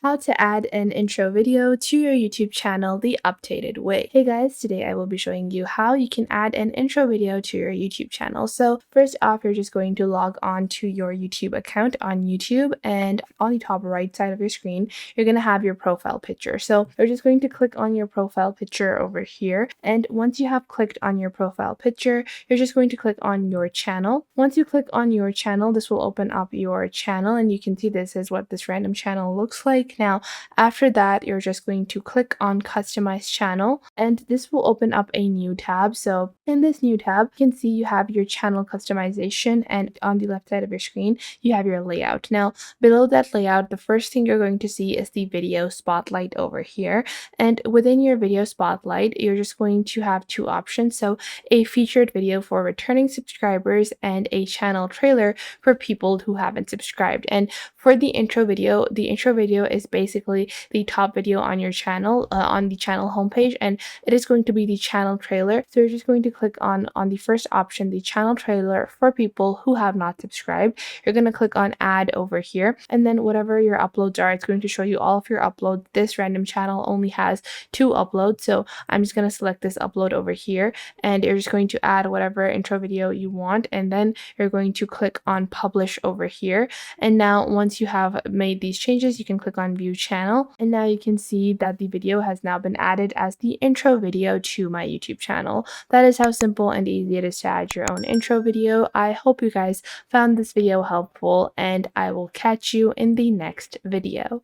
How to add an intro video to your YouTube channel the updated way. Hey guys, today I will be showing you how you can add an intro video to your YouTube channel. So first off, you're just going to log on to your YouTube account on YouTube, and on the top right side of your screen, you're going to have your profile picture. So you're just going to click on your profile picture over here. And once you have clicked on your profile picture, you're just going to click on your channel. Once you click on your channel, this will open up your channel, and you can see this is what this random channel looks like. Now, after that, you're just going to click on Customize Channel, and this will open up a new tab. So in this new tab, you can see you have your channel customization, and on the left side of your screen, you have your layout. Now, below that layout, the first thing you're going to see is the video spotlight over here. And within your video spotlight, you're just going to have two options. So a featured video for returning subscribers and a channel trailer for people who haven't subscribed. And for the intro video is basically the top video on your channel, on the channel homepage, and it is going to be the channel trailer. So you're just going to click on the first option, the channel trailer for people who have not subscribed. You're going to click on add over here, and then whatever your uploads are, it's going to show you all of your uploads. This random channel only has 2 uploads, so I'm just going to select this upload over here, and you're just going to add whatever intro video you want, and then you're going to click on publish over here. And now once you have made these changes, you can click on view channel, and now you can see that the video has now been added as the intro video to my YouTube channel. That is how simple and easy it is to add your own intro video. I hope you guys found this video helpful, and I will catch you in the next video.